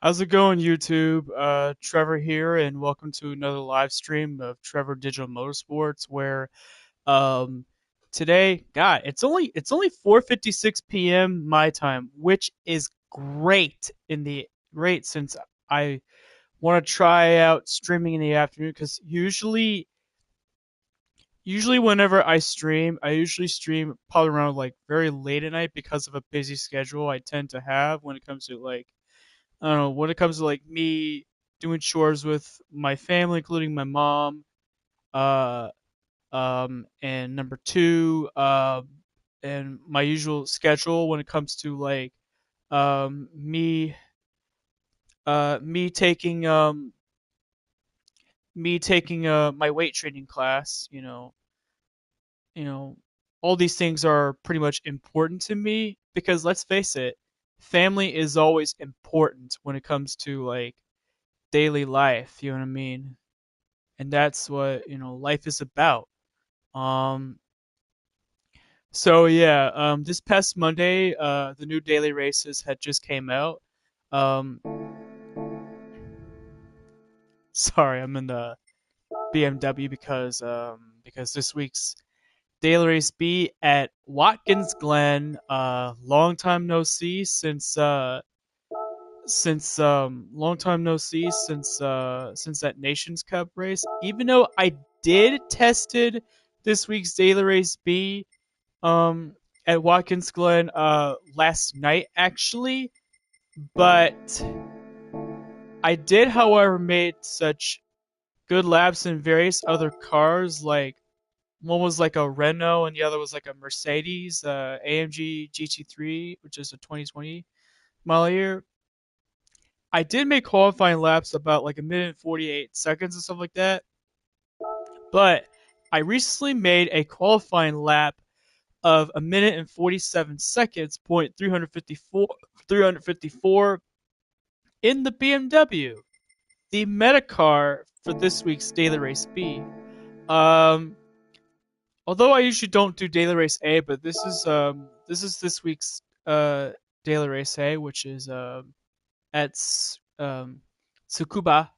How's it going, YouTube? Trevor here, and welcome to another live stream of Trevor Digital Motorsports. Where um, today, God, it's only 4:56 p.m. my time, which is great since I want to try out streaming in the afternoon because usually whenever I usually stream probably around like very late at night because of a busy schedule I tend to have when it comes to like I don't know, when it comes to like me doing chores with my family, including my mom, uh, and number two, and my usual schedule when it comes to like, um, me, me taking, my weight training class, you know, all these things are pretty much important to me because let's face it, family is always important when it comes to like daily life, you know what I mean? And that's what life is about. Um, so yeah, this past Monday, the new daily races had just came out. Um, sorry, I'm in the BMW because this week's daily race B at Watkins Glen. Long time no see since long time no see since that Nations Cup race. Even though I did tested this week's daily race B um at Watkins Glen last night actually, but I did however made such good laps in various other cars like one was like a Renault and the other was like a Mercedes AMG GT3, which is a 2020 model year. I did make qualifying laps about like a minute and 48 seconds and stuff like that, but I recently made a qualifying lap of a minute and 47 seconds, point 354 in the BMW, the meta car for this week's Daily Race B. Um, Although I usually don't do Daily Race A, but this week's Daily Race A, which is at Tsukuba,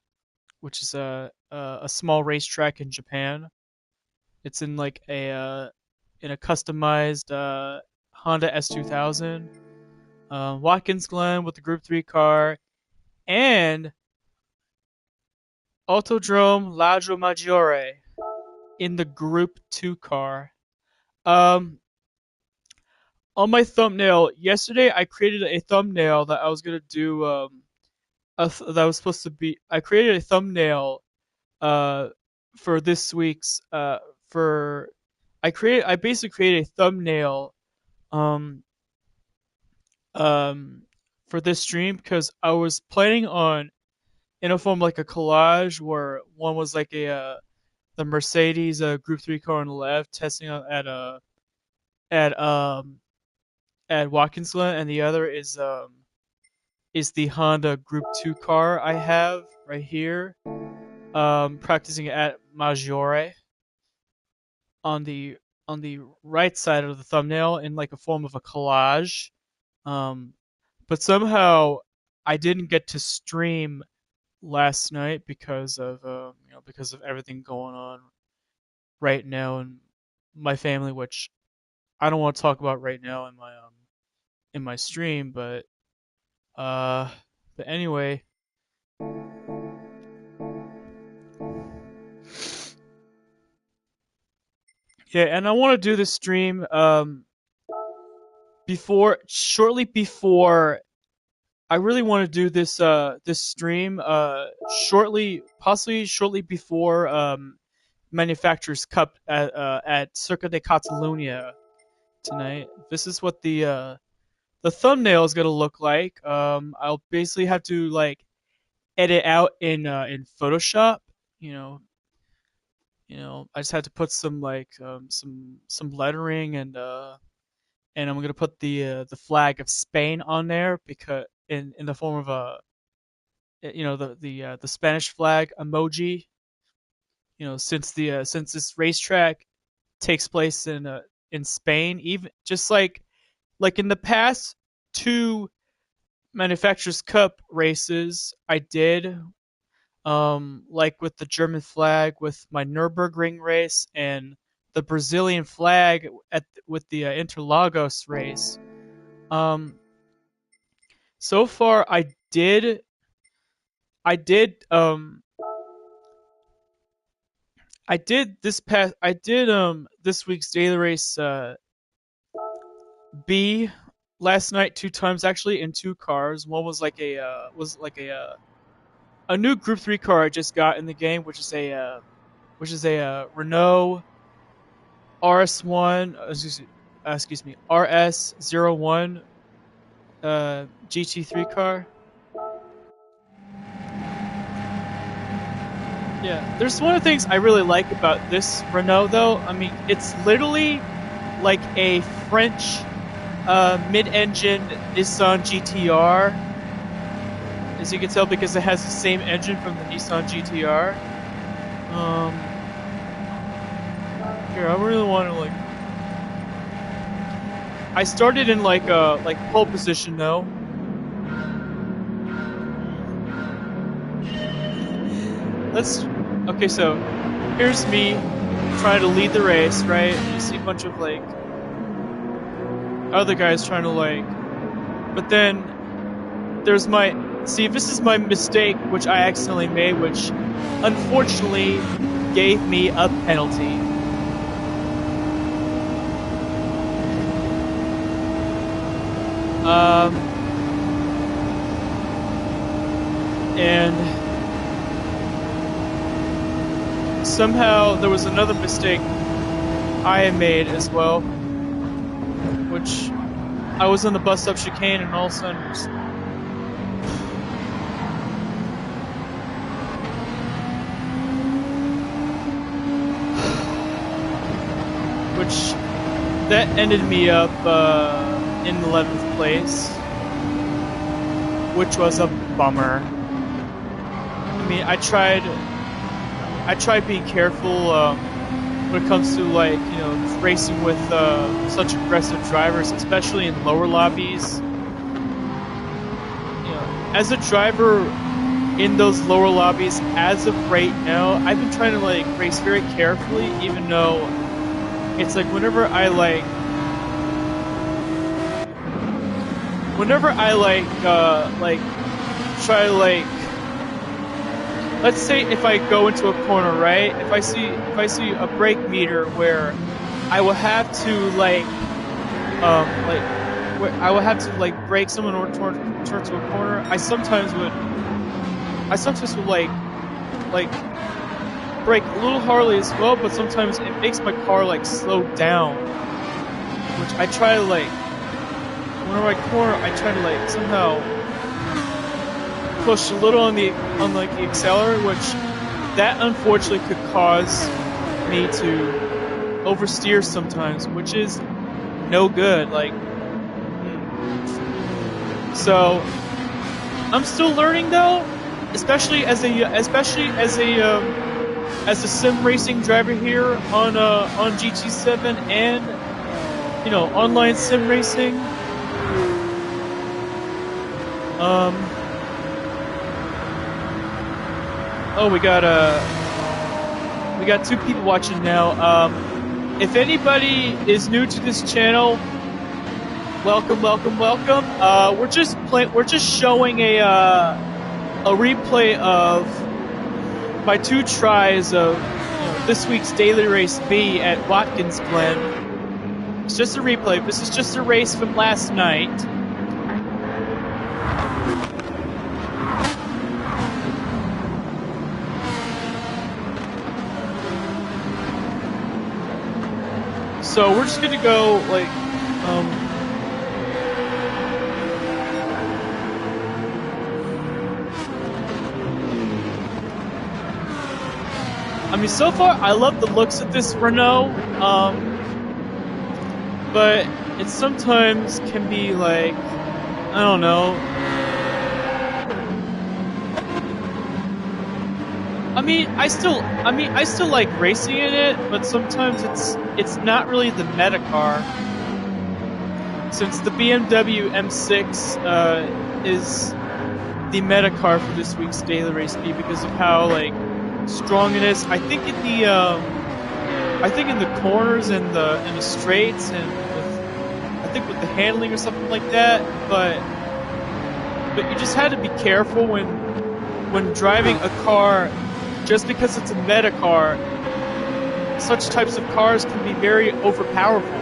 which is a small racetrack in Japan. It's in like a customized Honda S2000. Watkins Glen with the Group 3 car, and Autodrome Ladro Maggiore in the Group 2 car. Um, on my thumbnail yesterday, I created a thumbnail that I was gonna do. That was supposed to be. I created a thumbnail uh for this week's for I basically created a thumbnail um um for this stream because I was planning on form like a collage where one was like a the Mercedes Group 3 car on the left testing out at at Watkins Glen, and the other is the Honda Group 2 car I have right here practicing at Maggiore on the right side of the thumbnail in like a form of a collage. Um, but somehow I didn't get to stream last night because of because of everything going on right now in my family, which I don't want to talk about right now in my stream. Uh, but anyway, yeah, and I want to do this stream before shortly before I really want to do this stream shortly, possibly shortly before Manufacturers Cup at Circuit de Catalunya tonight. This is what the thumbnail is gonna look like. I'll basically have to like edit out in Photoshop. You know, I just had to put some like some lettering and I'm gonna put the flag of Spain on there because in the form of a the Spanish flag emoji. Since this racetrack takes place in Spain, even just like in the past two manufacturers cup races I did, like with the German flag with my Nürburgring race and the Brazilian flag with the Interlagos race. Um, so far I did I did this week's daily race B last night 2 times actually in 2 cars. One was like a new Group 3 car I just got in the game, which is a Renault RS1 excuse me RS01 GT3 car. Yeah, there's one of the things I really like about this Renault though. I mean, it's literally like a French mid-engine Nissan GTR, as you can tell because it has the same engine from the Nissan GTR. Um, Here, I really want to like. I started in like pole position though. Okay, so here's me trying to lead the race, right? You see a bunch of like other guys trying to like, but then there's this is my mistake which I accidentally made, which unfortunately gave me a penalty. And somehow there was another mistake I had made as well, which I was on the bus stop chicane and all of a sudden which that ended me up in 11th place, which was a bummer. I mean, I tried being careful when it comes to like racing with such aggressive drivers, especially in lower lobbies. As a driver in those lower lobbies, as of right now, I've been trying to like race very carefully, even though it's like whenever I try to like, let's say if I go into a corner, right? If I see a brake meter where I will have to where I will have to like brake someone or turn to a corner, I sometimes would like brake a little hardly as well, but sometimes it makes my car like slow down, which I try to like. Whenever I corner, I try to like somehow push a little on the accelerator, which that unfortunately could cause me to oversteer sometimes, which is no good. Like, so I'm still learning though, especially as a sim racing driver here on GT7 and online sim racing. Oh, we got 2 people watching now. If anybody is new to this channel, welcome. We're just showing a replay of my 2 tries of this week's daily race B at Watkins Glen. It's just a replay. This is just a race from last night. So we're just gonna go like I mean, so far I love the looks of this Renault, but it sometimes can be like, I don't know. I mean, I still like racing in it, but sometimes it's not really the meta car. since the BMW M6 is the meta car for this week's daily race speed because of how like strong it is. I think in the corners and the straights and I think with the handling or something like that. But you just had to be careful when driving a car, just because it's a meta car. Such types of cars can be very overpowerful.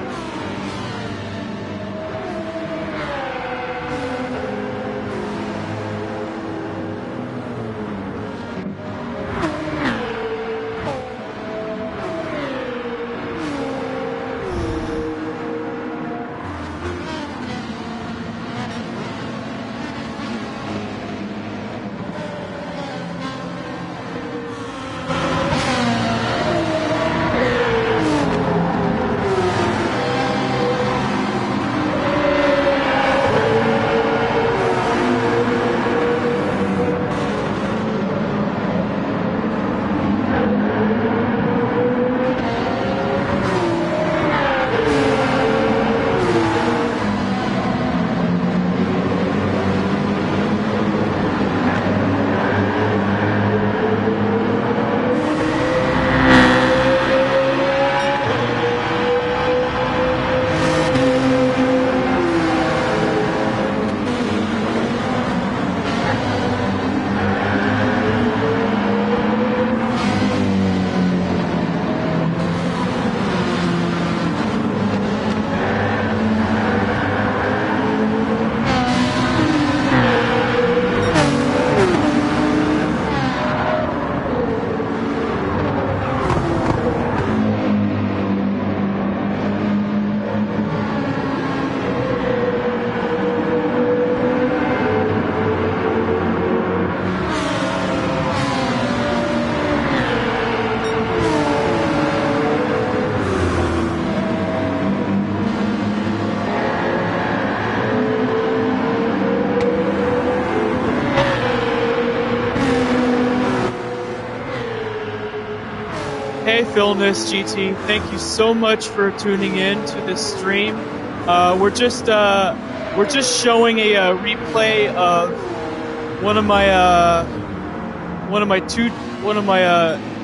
Hey Philness GT, thank you so much for tuning in to this stream. We're just showing a replay of one of my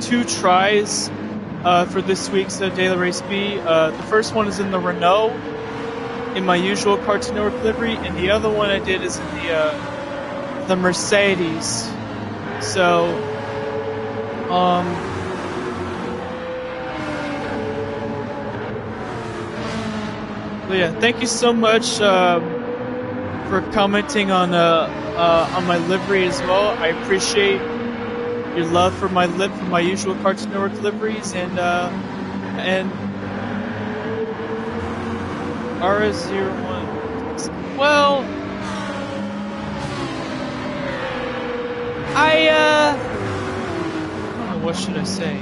two tries for this week's Daily Race B. The first one is in the Renault in my usual Cartoon Network livery, and the other one I did is in the Mercedes. So but yeah, thank you so much for commenting on my livery as well. I appreciate your love for my usual Cartoon Network liveries and RS01. Well, I don't know, what should I say?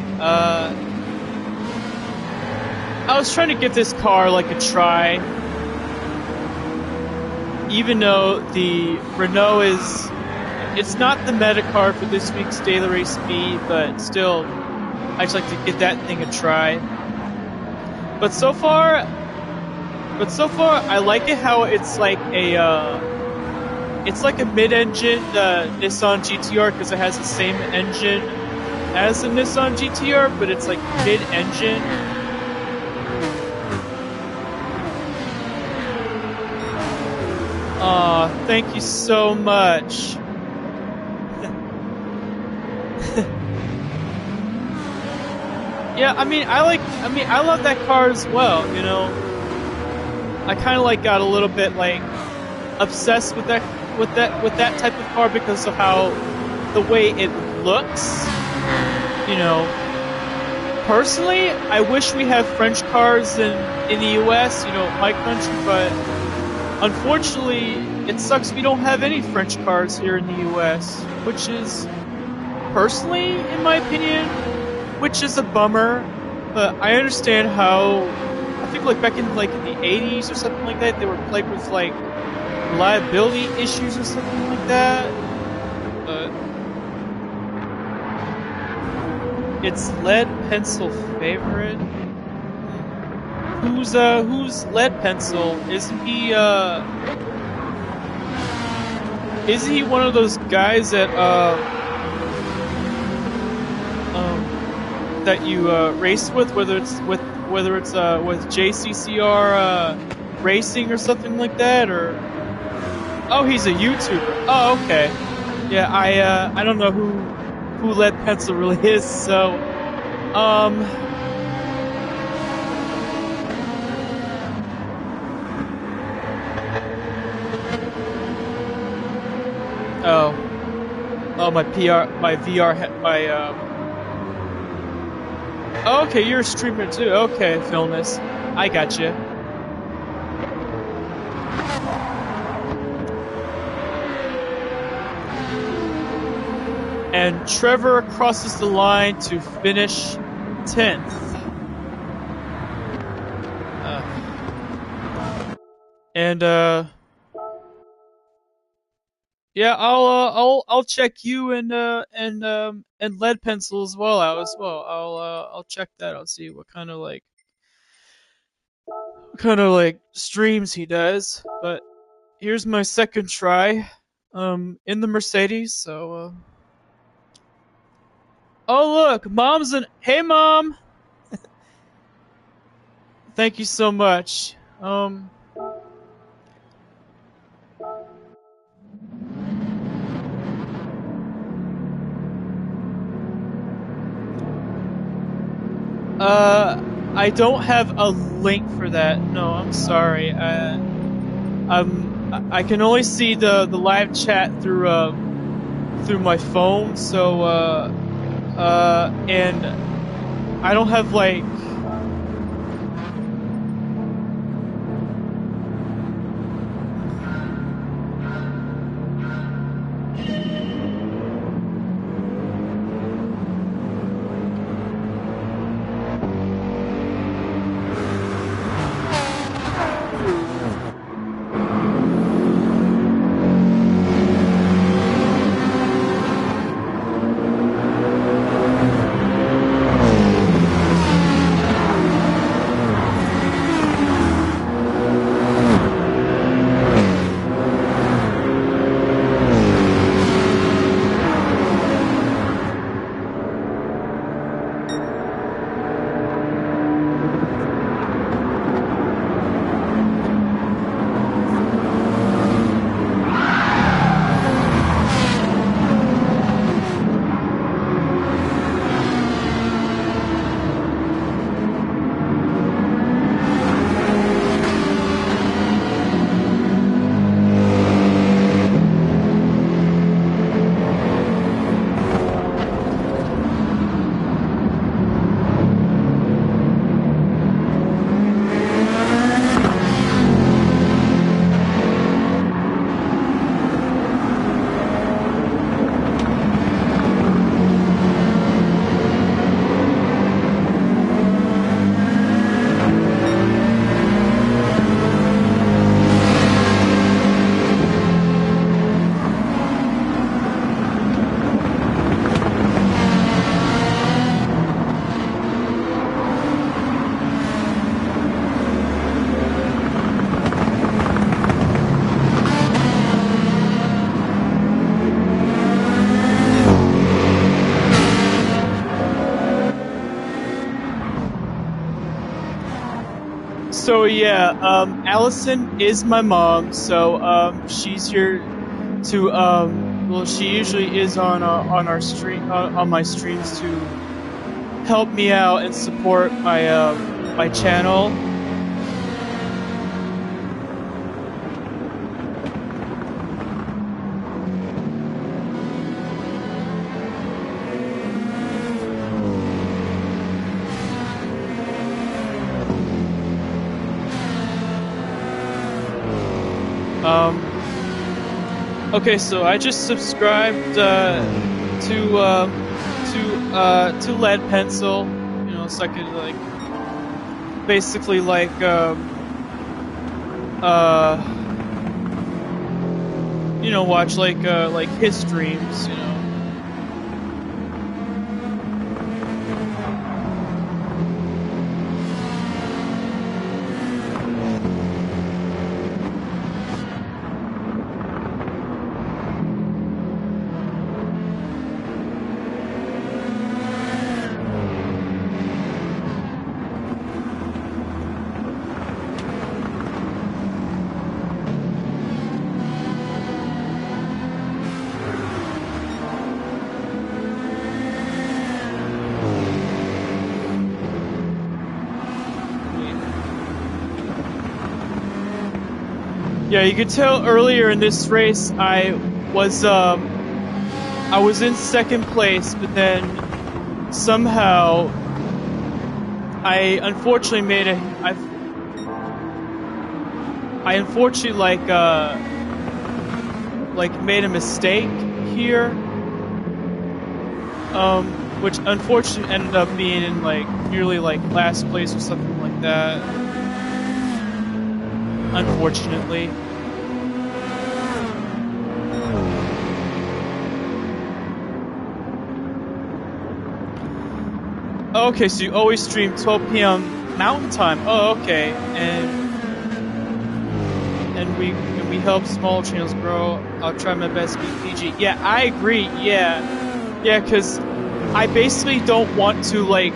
I was trying to give this car like a try, even though the Renault it's not the meta car for this week's Daily Race B, but still, I just like to give that thing a try. But so far, I like it how it's like a mid-engine Nissan GTR because it has the same engine as the Nissan GTR, but it's like mid-engine. Aw, thank you so much. Yeah, I love that car as well, you know. I kind of got a little bit obsessed with that type of car because of how the way it looks, you know. Personally, I wish we had French cars in the US, you know, my country, but unfortunately, it sucks we don't have any French cars here in the US, which is, personally, in my opinion, which is a bummer. But I understand how, I think back in the 80s or something like that, they were plagued with reliability issues or something like that. But it's lead pencil favorite. who's Lead Pencil? Isn't he one of those guys that you race with, whether it's with JCCR racing or something like that, or oh, he's a YouTuber. Oh, okay. Yeah, I don't know who Lead Pencil really is, so um oh my VR my oh, okay, you're a streamer too. Okay, Philness, I got you. And Trevor crosses the line to finish 10th. And yeah, I'll check you and Lead Pencil as well out as well. I'll check that out, see what kind of like streams he does. But here's my second try in the Mercedes. So oh, look, hey mom. Thank you so much. I don't have a link for that. No, I'm sorry. I can only see the live chat through my phone. So and I don't have like. So yeah, Allison is my mom. So she's here to well, she usually is on our stream on my streams to help me out and support my channel. Okay, so I just subscribed to Lead Pencil, you know, so I could like basically like you know, watch like his streams, you know. Yeah, you could tell earlier in this race was I was in second place, but then somehow I unfortunately I unfortunately like made a mistake here, which unfortunately ended up being in like nearly like last place or something like that. Unfortunately. Okay, so you always stream 12 p.m. Mountain Time. Oh, okay, and we help small channels grow. I'll try my best to be PG. Yeah, I agree. Yeah, because I basically don't want to like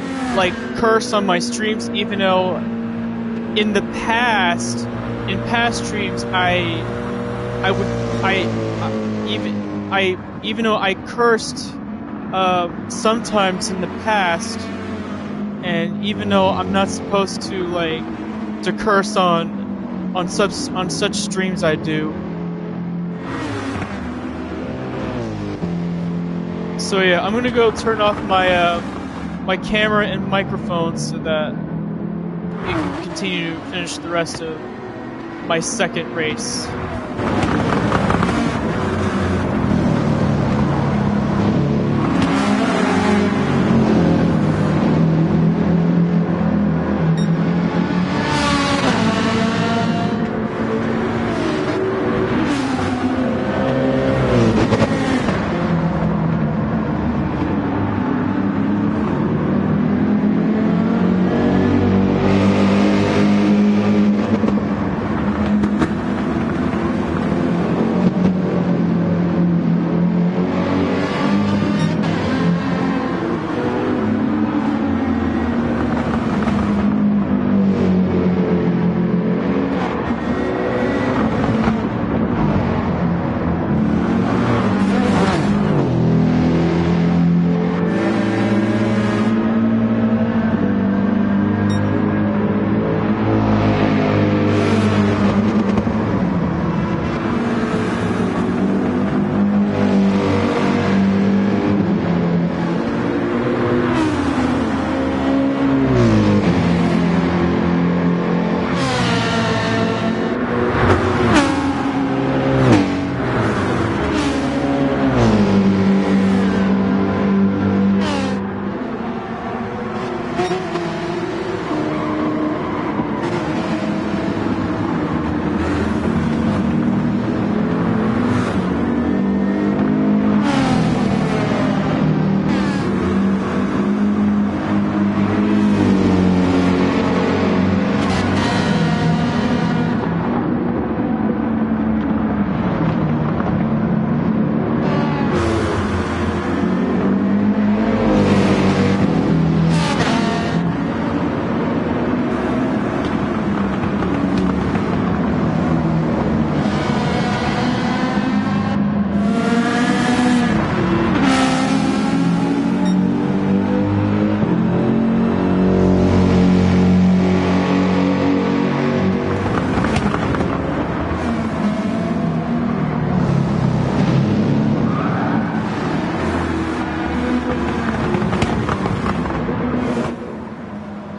curse on my streams, even though in past streams I would even though I cursed sometimes in the past, and even though I'm not supposed to curse on such streams, I do. So yeah, I'm gonna go turn off my my camera and microphone so that we can continue to finish the rest of my second race.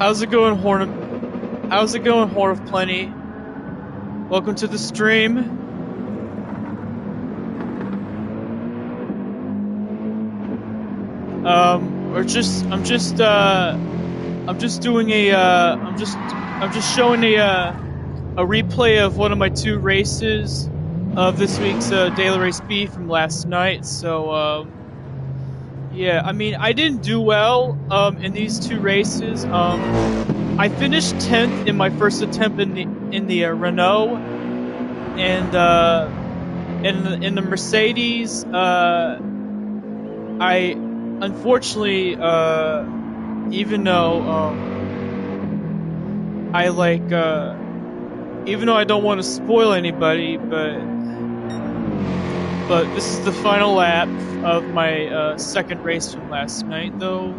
How's it going, How's it going, Horn of Plenty? Welcome to the stream. I'm just doing I'm just showing a replay of one of my two races of this week's Daily Race B from last night. So yeah, I mean, I didn't do well in these two races. I finished 10th in my first attempt in the Renault, and in the Mercedes, I unfortunately, even though even though I don't want to spoil anybody, but this is the final lap of my second race from last night, though.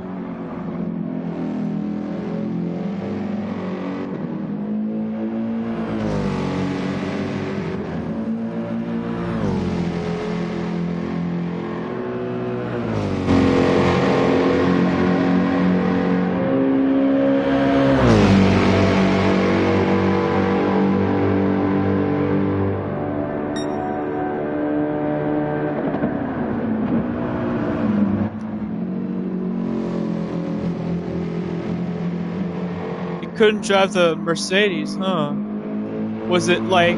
couldn't drive the Mercedes, huh? Was it like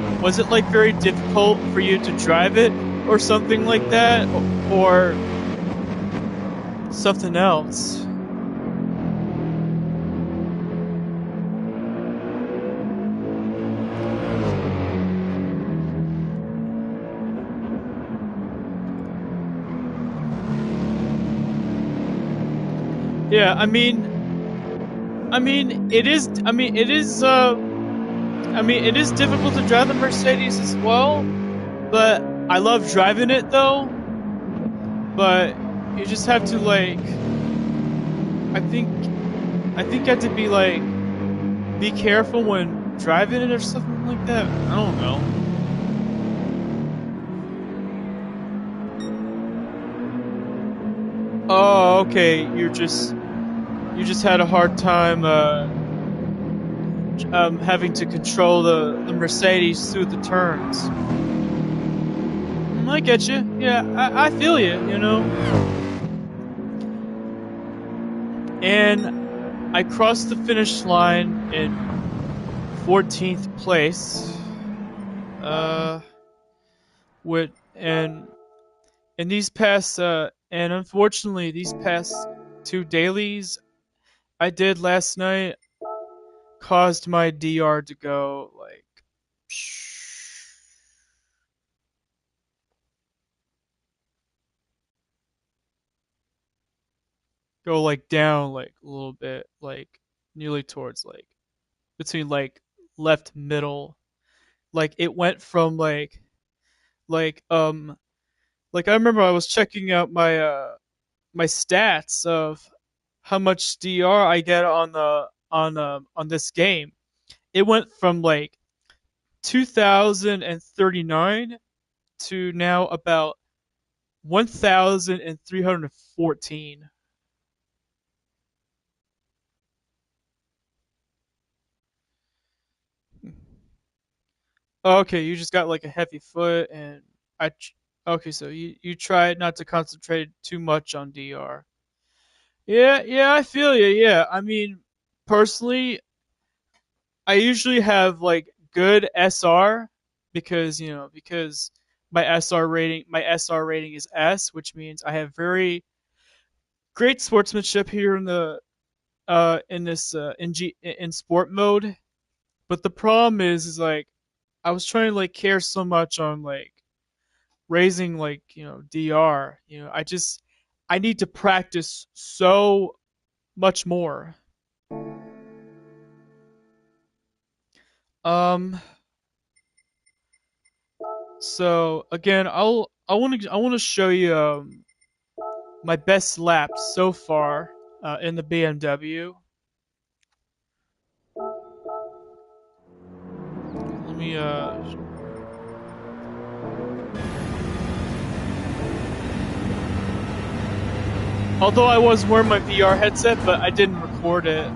very difficult for you to drive it or something like that, or something else? Yeah, it is difficult to drive the Mercedes as well, but I love driving it though. But you just have to like, I think, I think you have to be like, be careful when driving it or something like that. I don't know. Oh, okay. You just had a hard time having to control the Mercedes through the turns. I get you. Yeah, I feel you. You know. And I crossed the finish line in 14th place. Uh, with and these past and unfortunately these past two dailies I did last night caused my DR to go like go like down like a little bit, like nearly towards like between like left middle. Like it went from like like I remember I was checking out my stats of how much DR I get on this game. It went from like 2039 to now about 1314. Okay, you just got like a heavy foot, and okay, so you try not to concentrate too much on DR. Yeah, yeah, I feel you. Yeah, I mean, personally, I usually have like good SR because my SR rating is S, which means I have very great sportsmanship here in the in this in sport mode. But the problem is like I was trying to like care so much on like raising like DR. I need to practice so much more. Um. So again, I want to show you my best lap so far in the BMW. Let me although I was wearing my VR headset, but I didn't record it.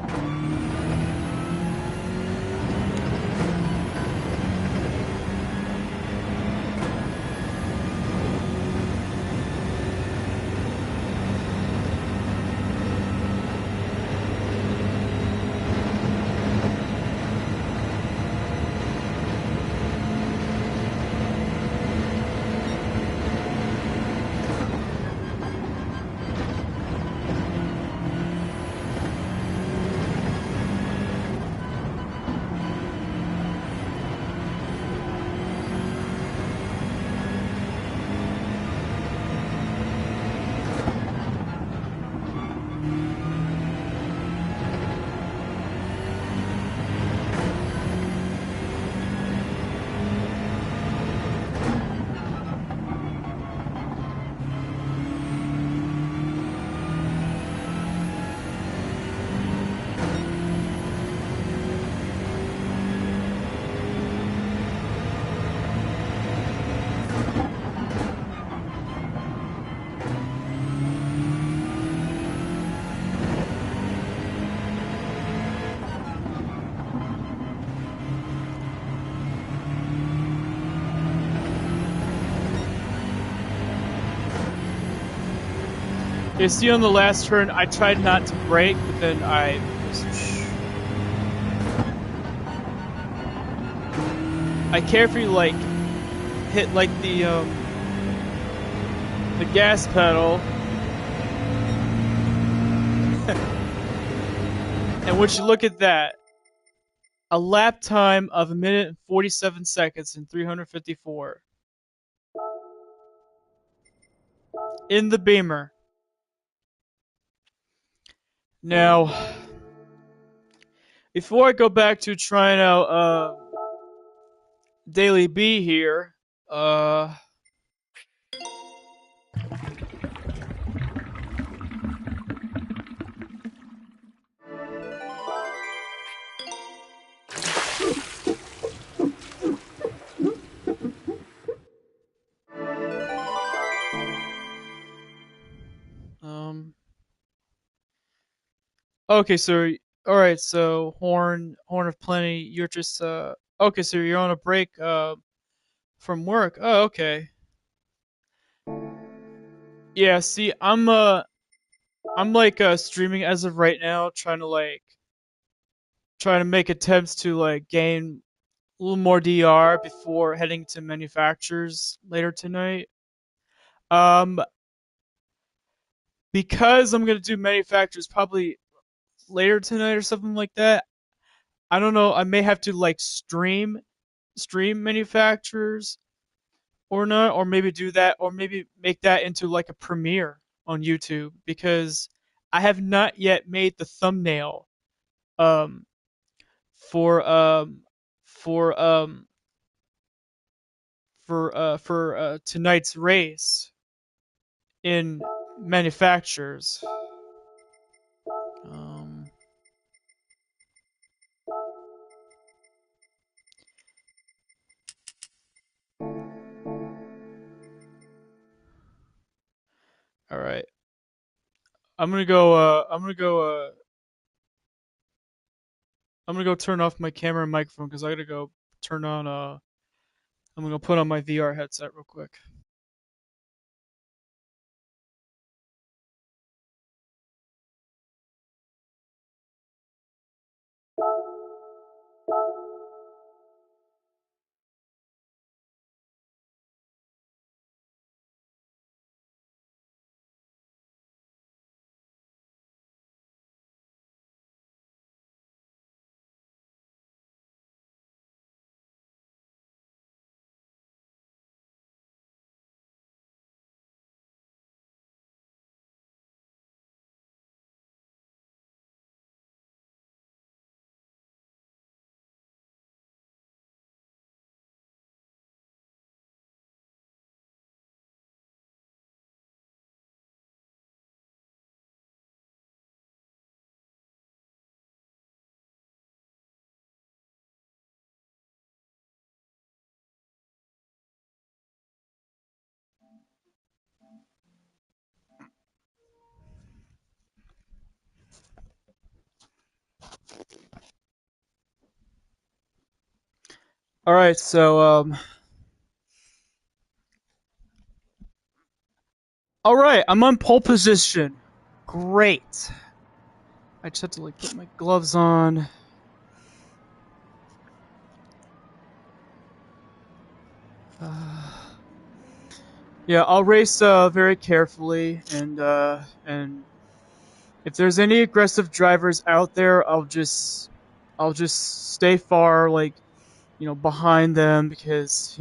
You see on the last turn, I tried not to brake, but then I was I carefully like hit like the gas pedal, and would you look at that? A lap time of 1 minute and 47 seconds and 354 in the Beamer. Now, before I go back to trying out Daily B here, okay, so all right, so Horn of Plenty, you're just okay, so you're on a break from work. Oh, okay. Yeah, see, I'm like streaming as of right now, trying to make attempts to like gain a little more DR before heading to manufacturers later tonight. Um, because I'm gonna do manufacturers probably later tonight or something like that. I don't know. I may have to like stream manufacturers or not, or maybe do that, or maybe make that into like a premiere on YouTube because I have not yet made the thumbnail um for for um for tonight's race in manufacturers. Um, all right, I'm gonna go. I'm gonna go turn off my camera and microphone because I gotta go turn on. I'm gonna put on my VR headset real quick. All right, so all right, I'm on pole position. Great. I just have to like put my gloves on. Yeah, I'll race very carefully, and if there's any aggressive drivers out there, I'll just stay far, like behind them because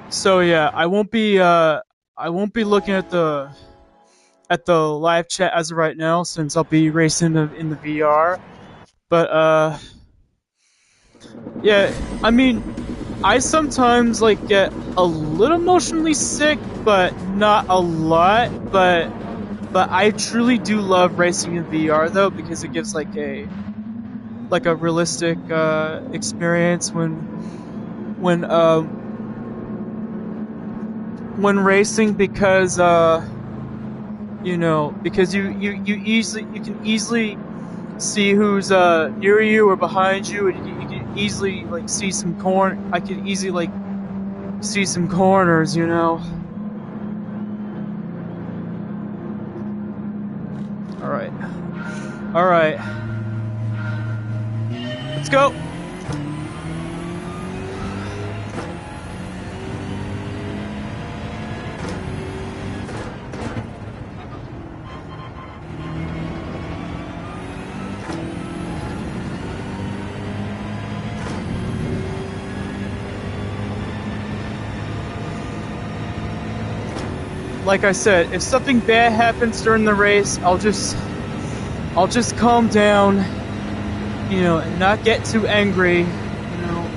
So yeah, I won't be looking at the live chat as of right now since I'll be racing in the VR. But yeah, I mean, I sometimes like get a little emotionally sick, but not a lot. But I truly do love racing in VR though because it gives like a realistic experience when when racing because You know, because you can easily see who's near you or behind you, and you can easily like see some I could easily like see some corners, you know. All right, all right, let's go. Like I said, if something bad happens during the race, I'll just calm down, you know, and not get too angry, you know.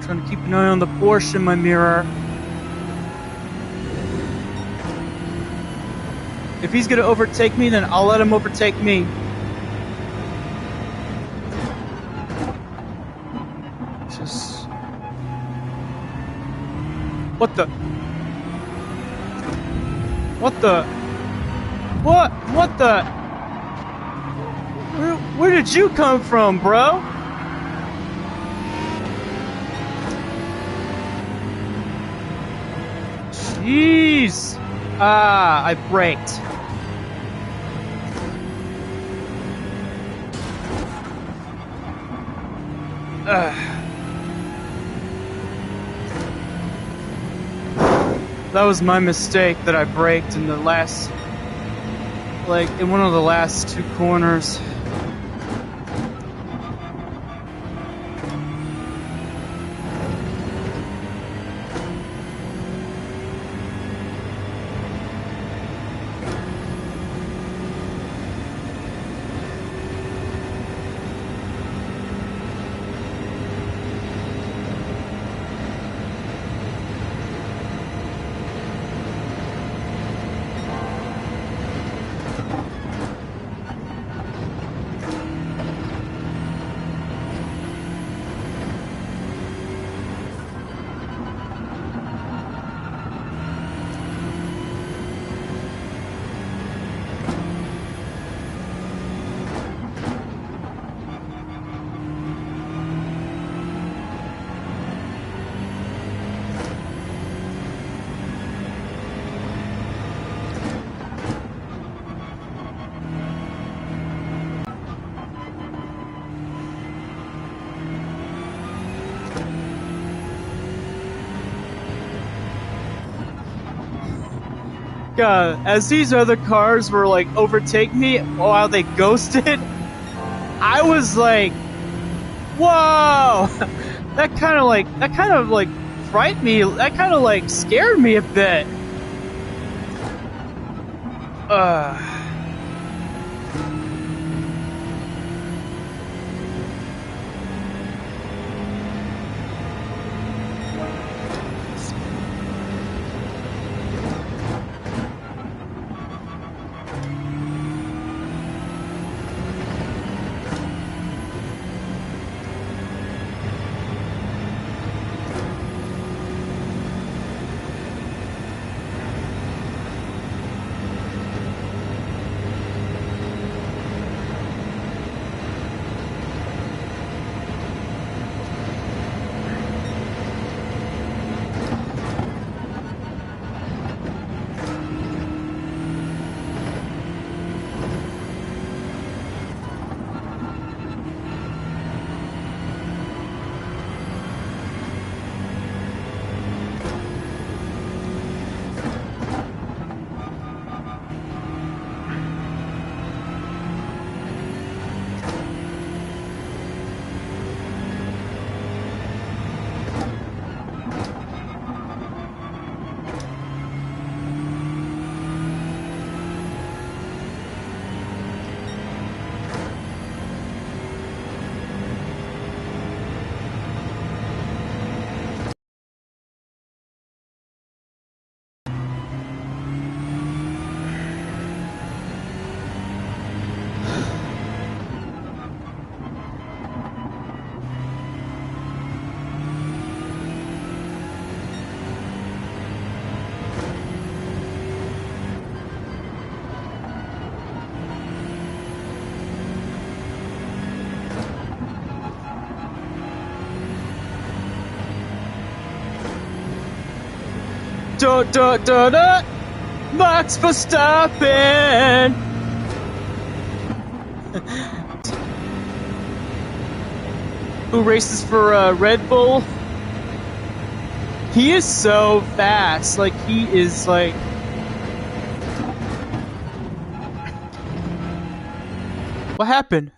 Trying to keep an eye on the Porsche in my mirror. If he's gonna overtake me, then I'll let him overtake me. Just... What the? What the? What? What the? Where did you come from, bro? Jeez! Ah, I braked. That was my mistake that I braked in the last, like, in one of the last two corners. God, as these other cars were like overtake me while they ghosted, I was like, whoa! That kind of like frightened me. That kind of like scared me a bit. da da da da. Max Verstappen. Who races for Red Bull? He is so fast. Like, he is like. What happened?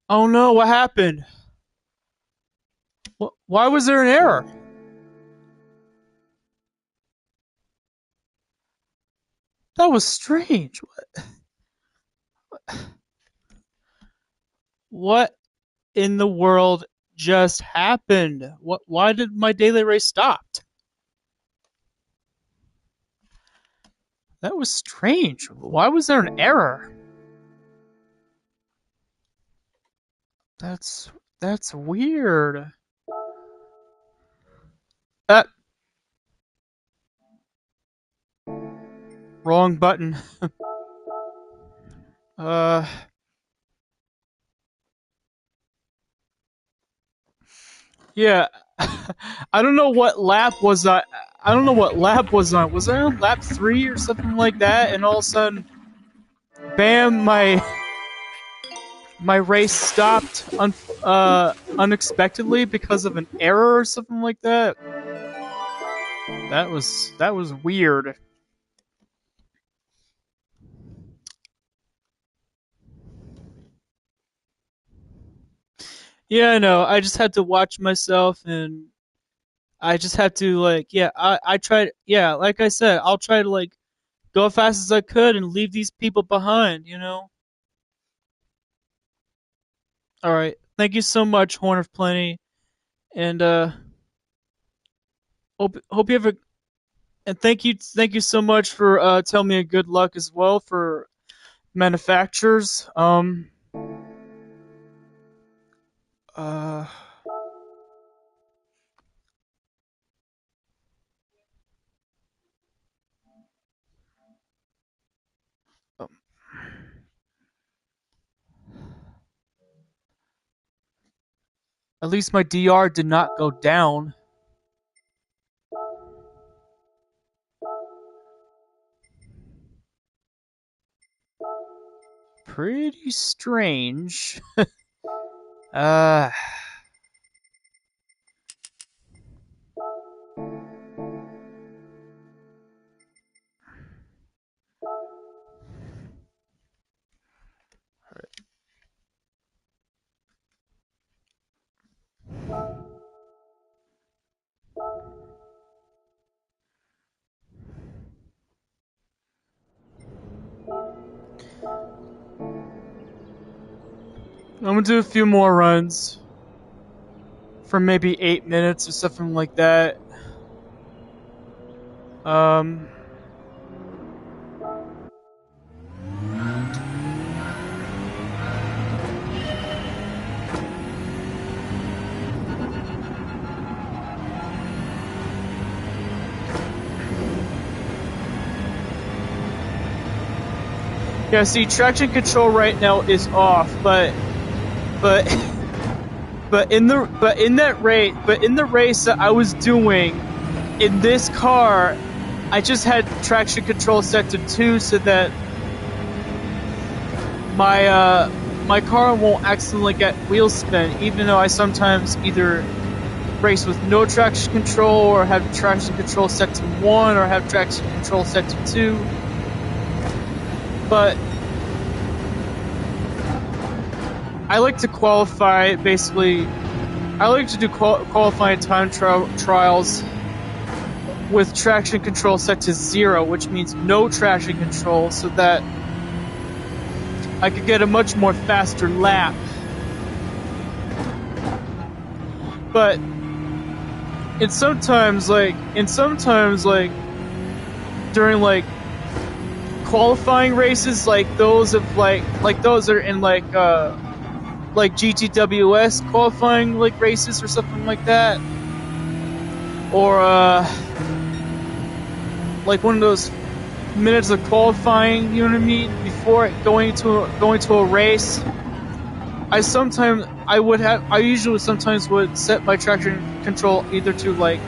Oh no, what happened? Why was there an error? That was strange. What in the world just happened? Why did my daily race stop? That was strange. Why was there an error? That's weird. Uh, Wrong button. uh yeah. I don't know what lap was I don't know what lap was on. Was I on lap 3 or something like that? And all of a sudden, bam, my race stopped unexpectedly because of an error or something like that. That was weird. Yeah, I know. I just had to watch myself, and I just had to like, yeah, I tried. Yeah, like I said, I'll try to like go as fast as I could and leave these people behind. All right. Thank you so much, Horn of Plenty, and hope you have a and thank you so much for telling me a good luck as well for manufacturers. Uh, um, at least my DR did not go down. Pretty strange. uh. I'm gonna do a few more runs for maybe 8 minutes or something like that. Um, yeah, see, traction control right now is off, but in the race that I was doing in this car, I just had traction control set to 2 so that my car won't accidentally get wheel spin, even though I sometimes either race with no traction control or have traction control set to 1 or have traction control set to 2. But I like to qualify, basically, I like to do qualifying time trials with traction control set to 0, which means no traction control, so that I could get a much more faster lap. But and sometimes during like qualifying races, like those of like those are in like GTWS qualifying like races or something like that, or like one of those minutes of qualifying, you know what I mean, before going to a race. I usually sometimes would set my traction control either to like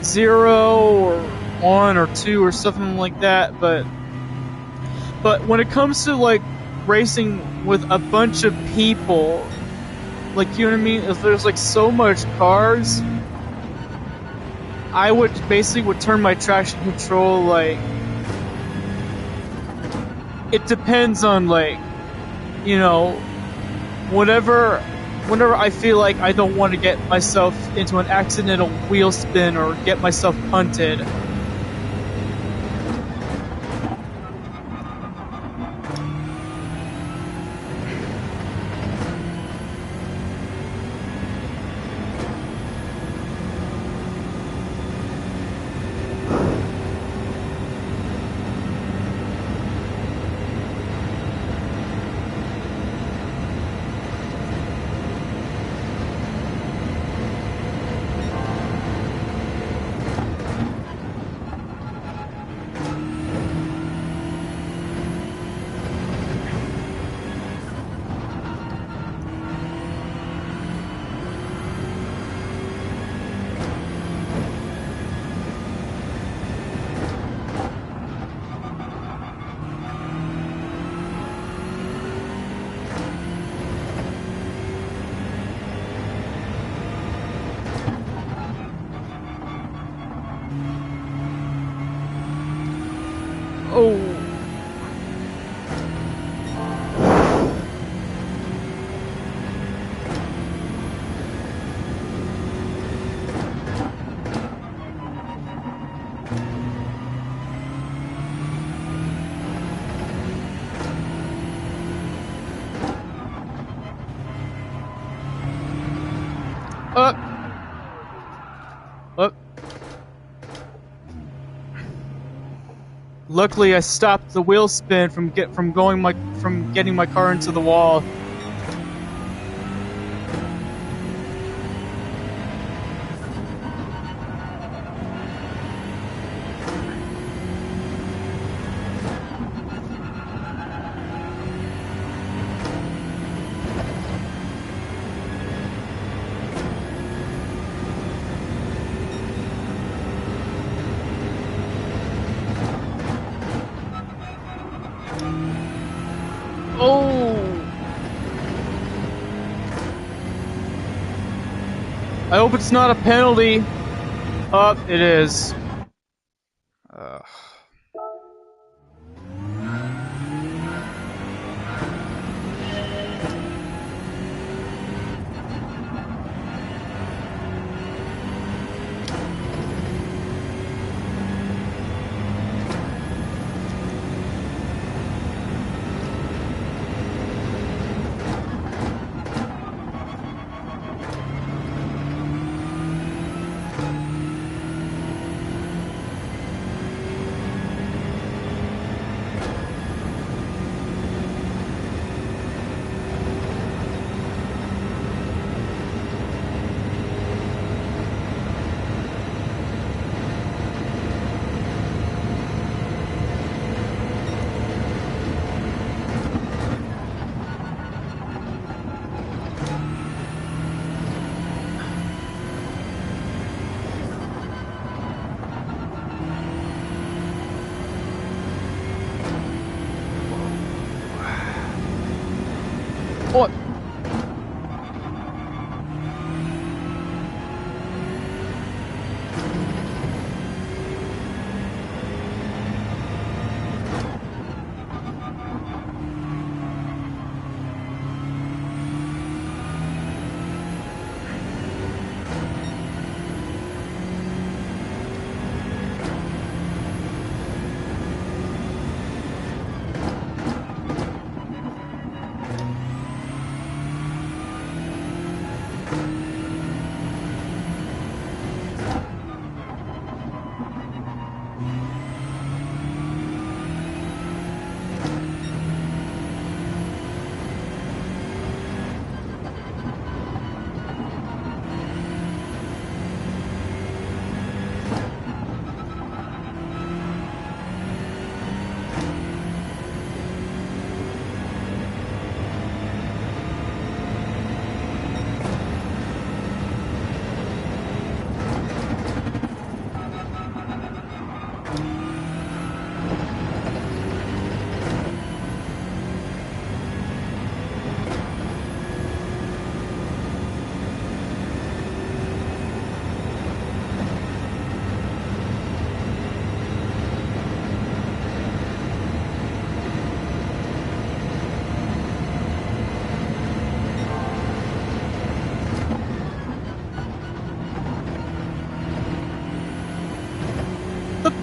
0 or 1 or 2 or something like that, but when it comes to like racing with a bunch of people, like, you know what I mean, if there's like so much cars, I would basically turn my traction control like, it depends on like, you know, whenever I feel like I don't want to get myself into an accidental wheel spin or get myself punted. Oh. Up. Up. Luckily, I stopped the wheel spin from getting my car into the wall. Oh! I hope it's not a penalty. Oh, it is.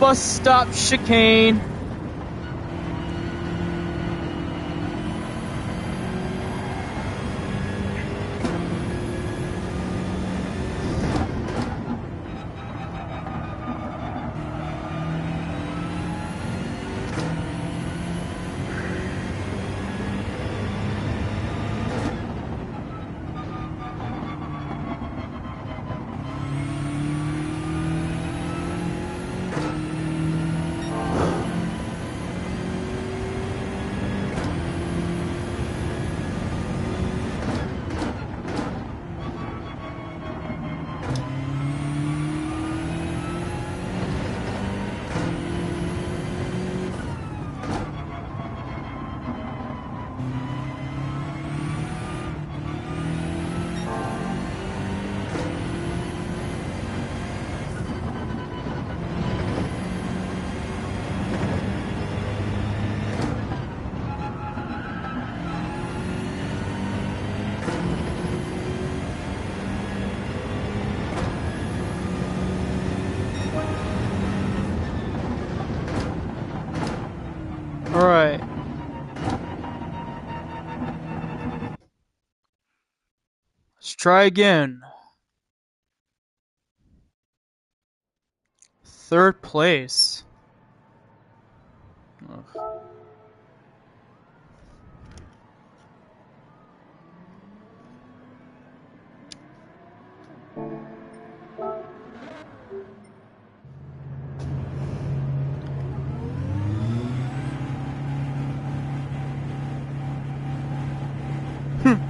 bus stop chicane. Alright. Let's try again. 3rd place. Ugh.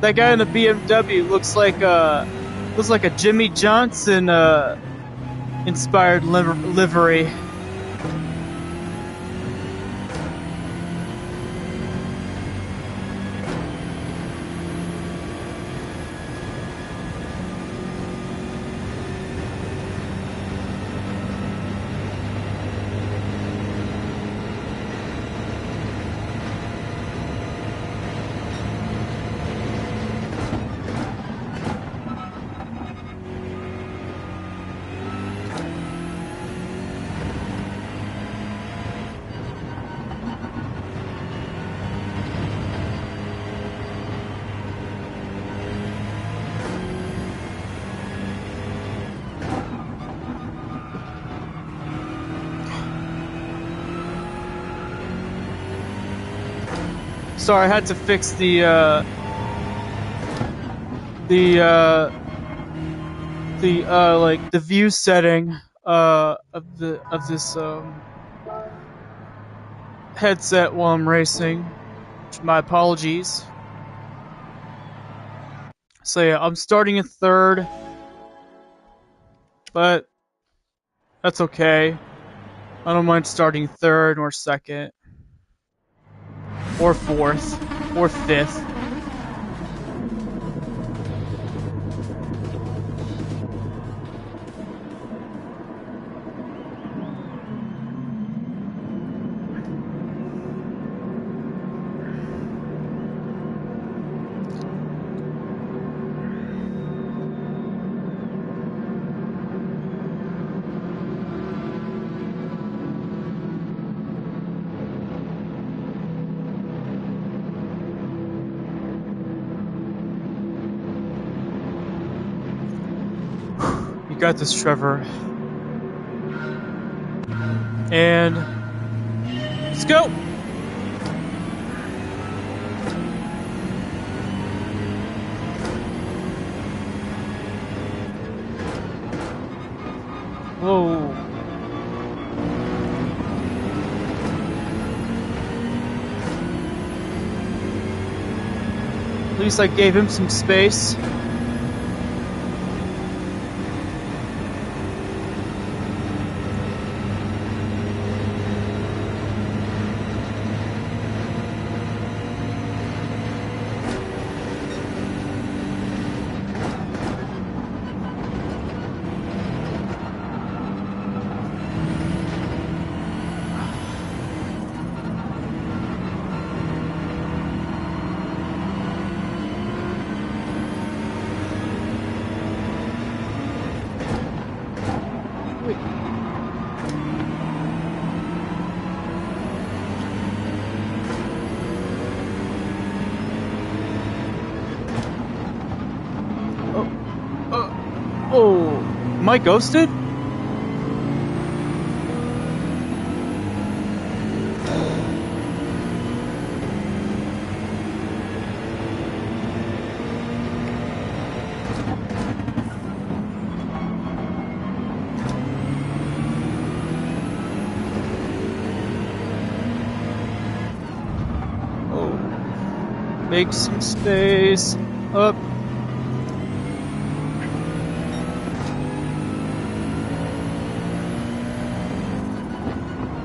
That guy in the BMW looks like a Jimmy Johnson inspired livery. Sorry, I had to fix the like the view setting of this headset while I'm racing. My apologies. So yeah, I'm starting in 3rd, but that's okay. I don't mind starting 3rd or 2nd. Or 4th. Or 5th. Got this, Trevor. And let's go. Whoa. At least I gave him some space. Am I ghosted? Oh. Make some space. Up.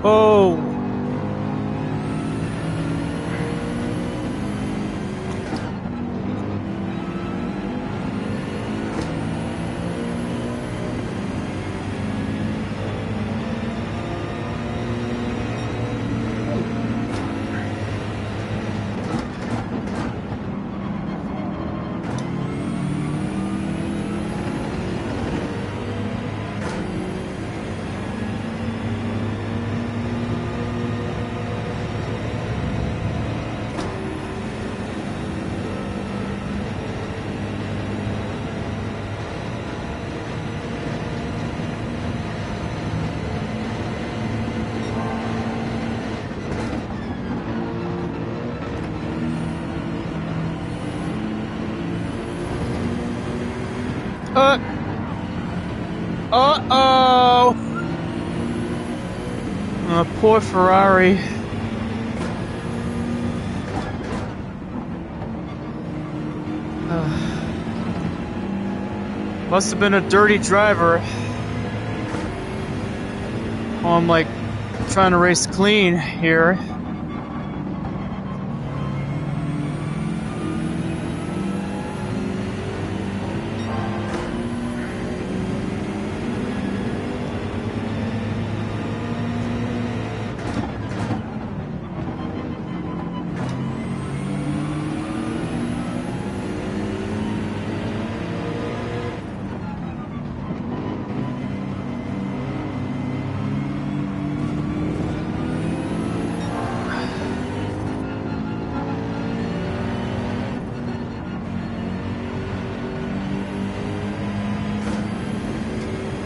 Oh. Uh-oh! Poor Ferrari. Must have been a dirty driver. Oh, I'm like trying to race clean here.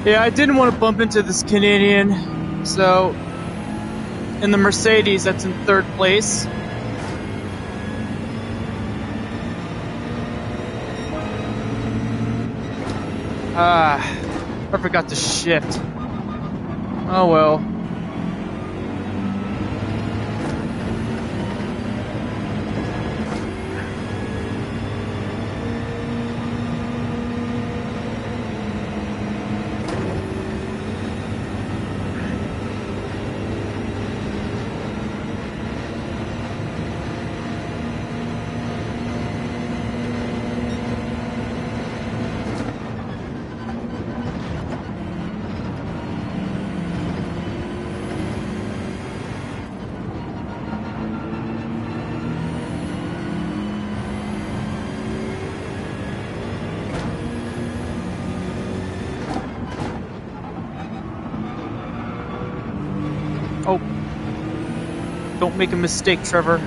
Yeah, I didn't want to bump into this Canadian, so in the Mercedes, that's in third place. I forgot to shift. Oh well. Oh, don't make a mistake, Trevor.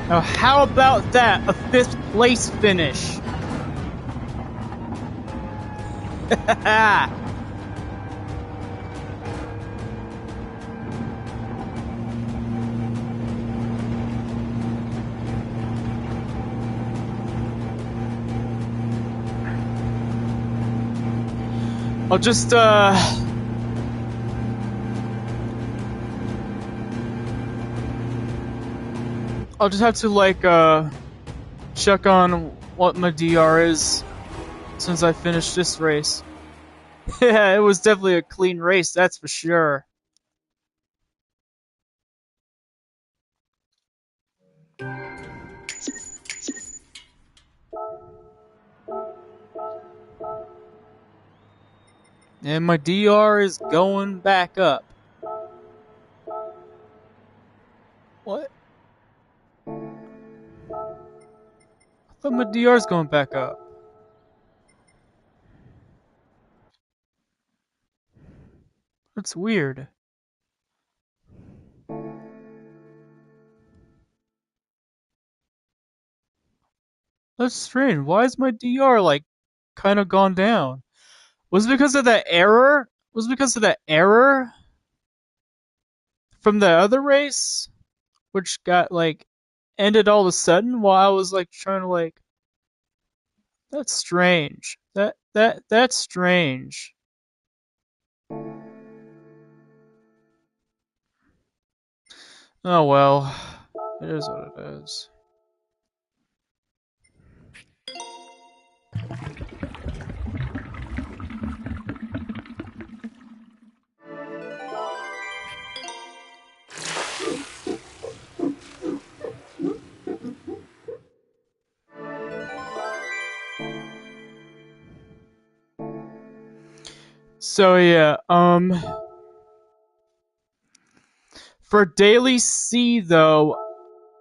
Now, how about that? A 5th place finish. I'll just have to like check on what my DR is since I finished this race. Yeah, it was definitely a clean race, that's for sure. And my DR is going back up. What? I thought my DR is going back up. That's weird. That's strange. Why is my DR like kind of gone down? Was it because of that error? Was it because of that error from the other race, which got like ended all of a sudden while I was like trying to like. That's strange. That's strange. Oh well, it is what it is. So yeah, for daily C though,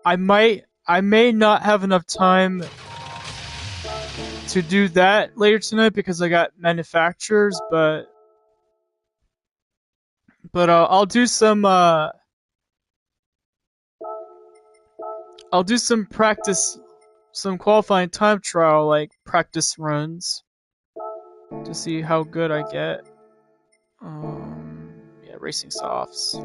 I may not have enough time to do that later tonight because I got manufacturers, but I'll do some practice, some qualifying time trial like practice runs to see how good I get. Yeah, racing softs.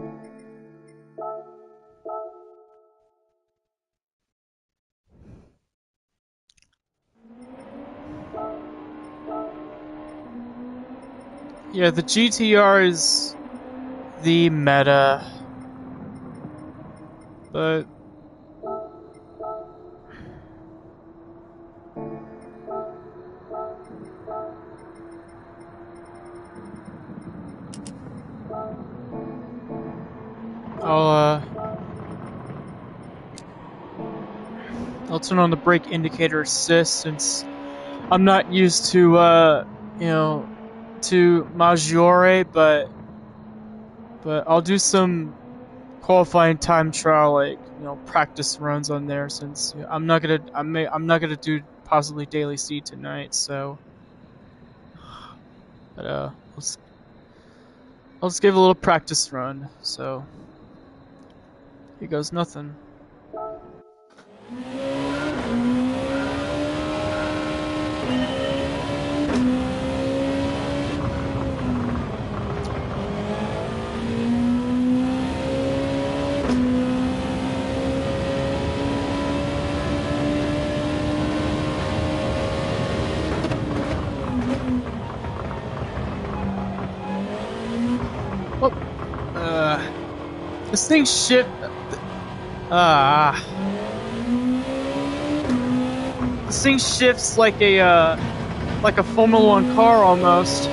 Yeah, the GTR is the meta, but I'll turn on the brake indicator assist since I'm not used to to Maggiore, but I'll do some qualifying time trial, like practice runs on there since I'm not gonna do possibly daily C tonight. So, but I'll just give a little practice run. So here goes nothing. This thing shit. This thing shifts like a Formula One car almost.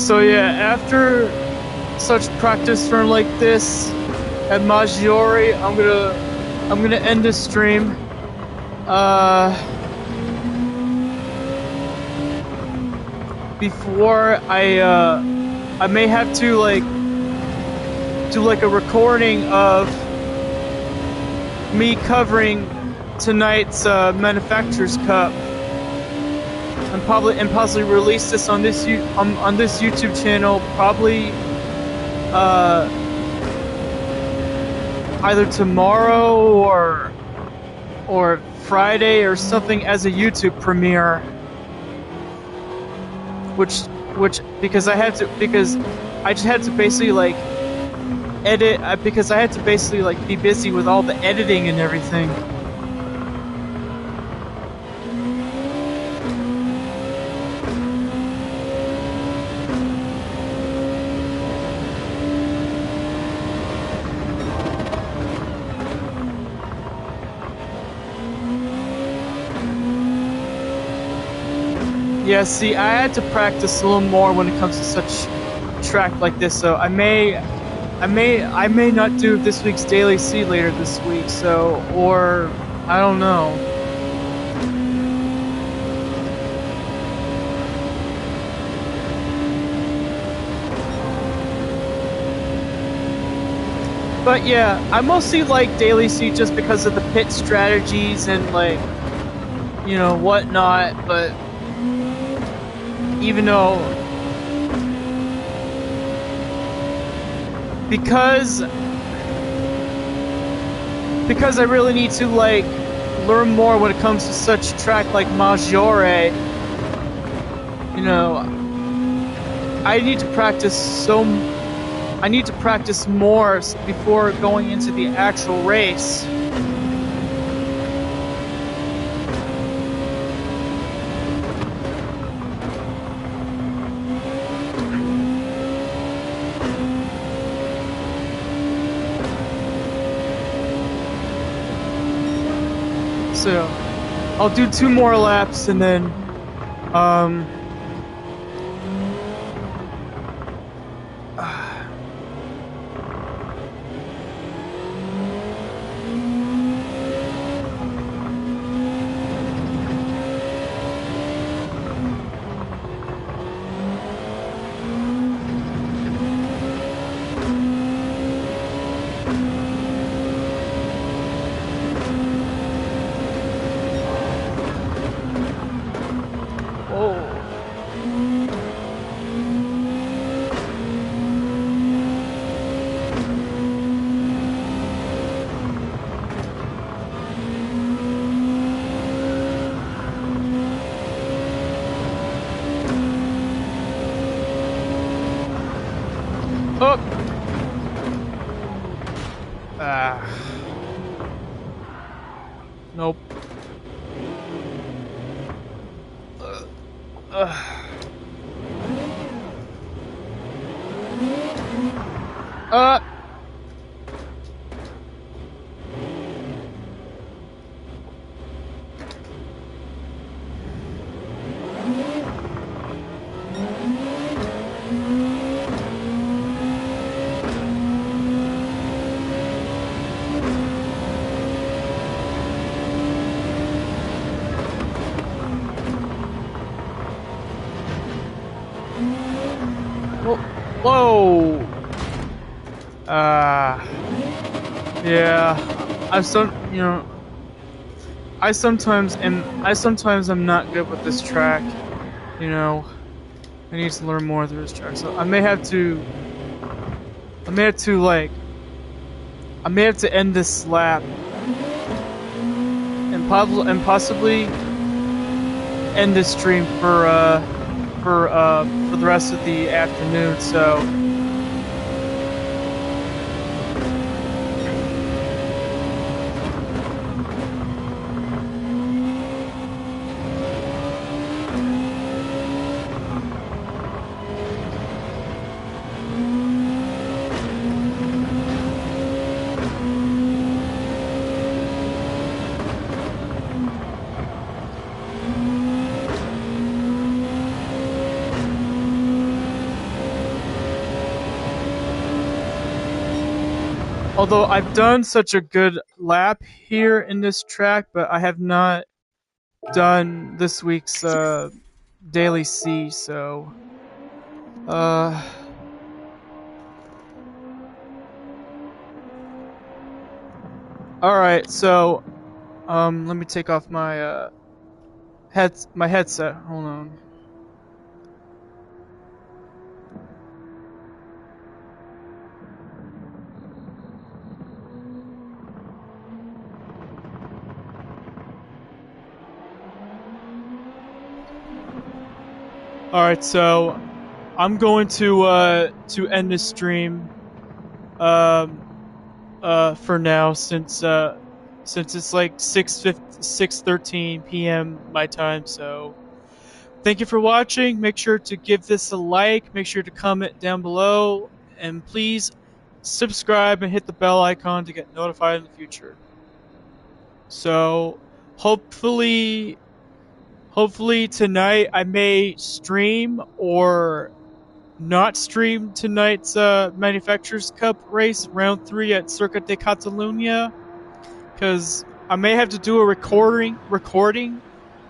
So yeah, after such practice run like this at Maggiore, I'm gonna end this stream. Before I may have to like do like a recording of me covering tonight's Manufacturers Cup, and possibly release this on this on this YouTube channel, probably either tomorrow or Friday or something as a YouTube premiere. Which because I just had to basically like edit, because I had to basically like be busy with all the editing and everything. Yeah, see, I had to practice a little more when it comes to such track like this, so I may not do this week's Daily C later this week, so, or I don't know. But yeah, I mostly like Daily C just because of the pit strategies and like, you know, whatnot, but even though because I really need to like learn more when it comes to such track like Maggiore, you know, I need to practice more before going into the actual race. So I'll do 2 more laps and then nope. Whoa! Yeah, I sometimes am not good with this track. You know, I need to learn more through this track, so I may have to end this lap and possibly end this stream for the rest of the afternoon. So Although I've done such a good lap here in this track, but I have not done this week's daily C, so alright, so let me take off my headset. Hold on. Alright, so I'm going to end this stream for now, since it's like 6:13 p.m. my time. So thank you for watching. Make sure to give this a like, make sure to comment down below, and please subscribe and hit the bell icon to get notified in the future. So hopefully tonight I may stream or not stream tonight's Manufacturers Cup race, round 3 at Circuit de Catalunya, because I may have to do a recording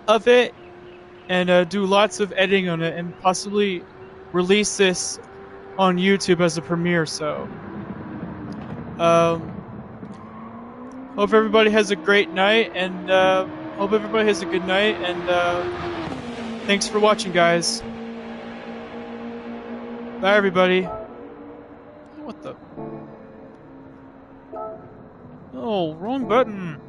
of it and do lots of editing on it and possibly release this on YouTube as a premiere. So, hope everybody has a great night, and hope everybody has a good night, and thanks for watching, guys. Bye, everybody. What the? Oh, wrong button.